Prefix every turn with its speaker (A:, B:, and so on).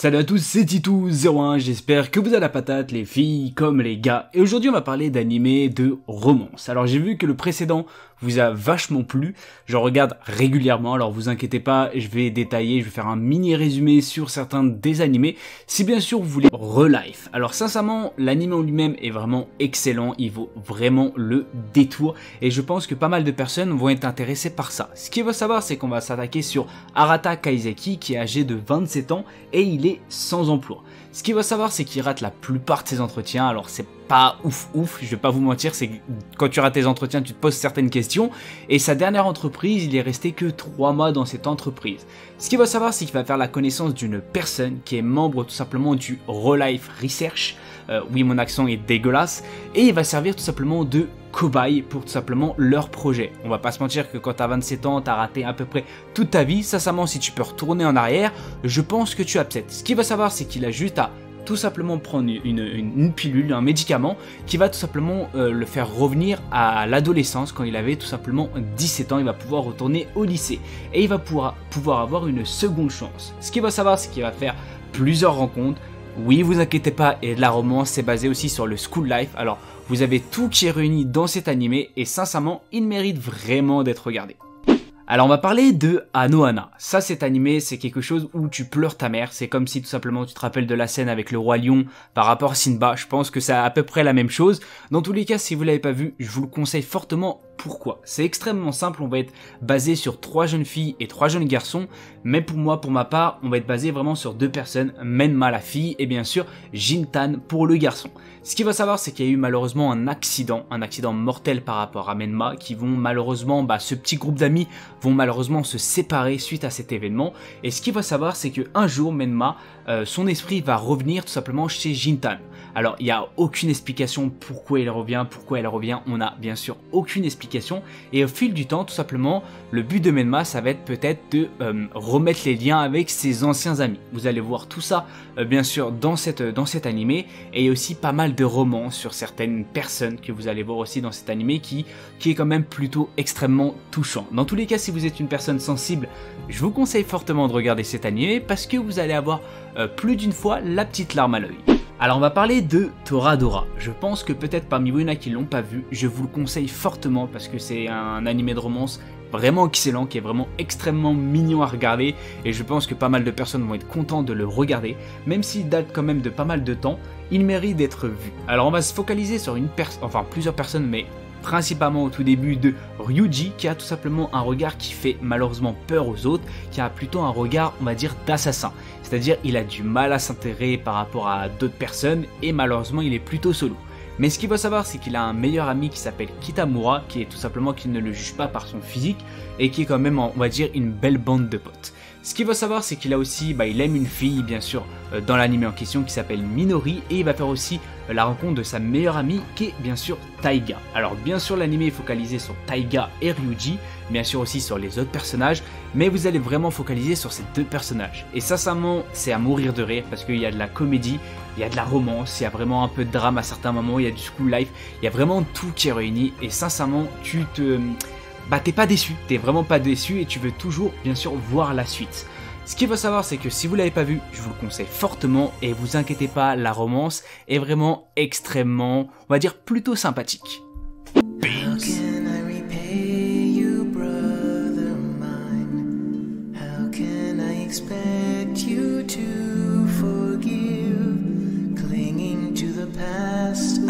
A: Salut à tous, c'est Titou01, j'espère que vous avez la patate, les filles comme les gars. Et aujourd'hui on va parler d'animé de romance. Alors j'ai vu que le précédent vous a vachement plu, j'en regarde régulièrement, alors vous inquiétez pas, je vais détailler, je vais faire un mini résumé sur certains des animés, si bien sûr vous voulez relife. Alors sincèrement, l'animé en lui-même est vraiment excellent, il vaut vraiment le détour, et je pense que pas mal de personnes vont être intéressées par ça. Ce qu'il faut savoir, c'est qu'on va s'attaquer sur Arata Kaiseki, qui est âgé de 27 ans, et il est sans emploi. Ce qu'il faut savoir, c'est qu'il rate la plupart de ses entretiens, alors c'est pas ouf, je vais pas vous mentir, c'est que quand tu rates tes entretiens, tu te poses certaines questions, et sa dernière entreprise, il est resté que 3 mois dans cette entreprise. Ce qu'il faut savoir, c'est qu'il va faire la connaissance d'une personne qui est membre tout simplement du Relife Research, oui mon accent est dégueulasse, et il va servir tout simplement de cobaye pour tout simplement leur projet. On va pas se mentir que quand t'as 27 ans, t'as raté à peu près toute ta vie, sincèrement si tu peux retourner en arrière, je pense que tu acceptes. Ce qu'il va savoir, c'est qu'il a juste à tout simplement prendre une pilule, un médicament qui va tout simplement le faire revenir à l'adolescence quand il avait tout simplement 17 ans. Il va pouvoir retourner au lycée et il va pouvoir avoir une seconde chance. Ce qu'il va savoir, c'est qu'il va faire plusieurs rencontres. Oui, vous inquiétez pas, et la romance c'est basé aussi sur le school life. Alors vous avez tout qui est réuni dans cet animé et sincèrement il mérite vraiment d'être regardé. Alors on va parler de Anohana. Ça, cet animé, c'est quelque chose où tu pleures ta mère. C'est comme si tout simplement tu te rappelles de la scène avec le roi lion par rapport à Simba. Je pense que c'est à peu près la même chose. Dans tous les cas, si vous l'avez pas vu, je vous le conseille fortement. Pourquoi? C'est extrêmement simple, on va être basé sur 3 jeunes filles et 3 jeunes garçons, mais pour moi, pour ma part, on va être basé vraiment sur 2 personnes, Menma la fille et bien sûr Jintan pour le garçon. Ce qu'il faut savoir, c'est qu'il y a eu malheureusement un accident mortel par rapport à Menma, qui vont malheureusement, ce petit groupe d'amis vont malheureusement se séparer suite à cet événement, et ce qu'il faut savoir, c'est qu'un jour, Menma, son esprit va revenir tout simplement chez Jintan. Alors, il n'y a aucune explication pourquoi elle revient, on n'a bien sûr aucune explication, et au fil du temps, tout simplement, le but de Menma, ça va être peut-être de remettre les liens avec ses anciens amis. Vous allez voir tout ça, bien sûr, dans cet animé, et il y a aussi pas mal de romans sur certaines personnes que vous allez voir aussi dans cet animé qui est quand même plutôt extrêmement touchant. Dans tous les cas, si vous êtes une personne sensible, je vous conseille fortement de regarder cet animé parce que vous allez avoir plus d'une fois la petite larme à l'œil. Alors on va parler de Toradora. Je pense que peut-être parmi vous il y en a qui l'ont pas vu, je vous le conseille fortement parce que c'est un animé de romance vraiment excellent, qui est vraiment extrêmement mignon à regarder, et je pense que pas mal de personnes vont être contents de le regarder, même s'il date quand même de pas mal de temps, il mérite d'être vu. Alors on va se focaliser sur plusieurs personnes, mais principalement au tout début de Ryuji, qui a tout simplement un regard qui fait malheureusement peur aux autres, qui a plutôt un regard, on va dire, d'assassin. C'est-à-dire il a du mal à s'intéresser par rapport à d'autres personnes, et malheureusement il est plutôt solo. Mais ce qu'il faut savoir, c'est qu'il a un meilleur ami qui s'appelle Kitamura, qui est tout simplement qui ne le juge pas par son physique, et qui est quand même, on va dire, une belle bande de potes. Ce qu'il faut savoir, c'est qu'il a aussi, il aime une fille, bien sûr, dans l'anime en question, qui s'appelle Minori, et il va faire aussi la rencontre de sa meilleure amie, qui est bien sûr Taiga. Alors bien sûr, l'anime est focalisé sur Taiga et Ryuji, bien sûr aussi sur les autres personnages, mais vous allez vraiment focaliser sur ces 2 personnages. Et sincèrement, c'est à mourir de rire, parce qu'il y a de la comédie, il y a de la romance, il y a vraiment un peu de drame à certains moments, il y a du school life, il y a vraiment tout qui est réuni, et sincèrement, t'es pas déçu, t'es vraiment pas déçu, et tu veux toujours, bien sûr, voir la suite. Ce qu'il faut savoir, c'est que si vous l'avez pas vu, je vous le conseille fortement, et vous inquiétez pas, la romance est vraiment extrêmement, on va dire, plutôt sympathique.
B: Expect you to forgive, clinging to the past.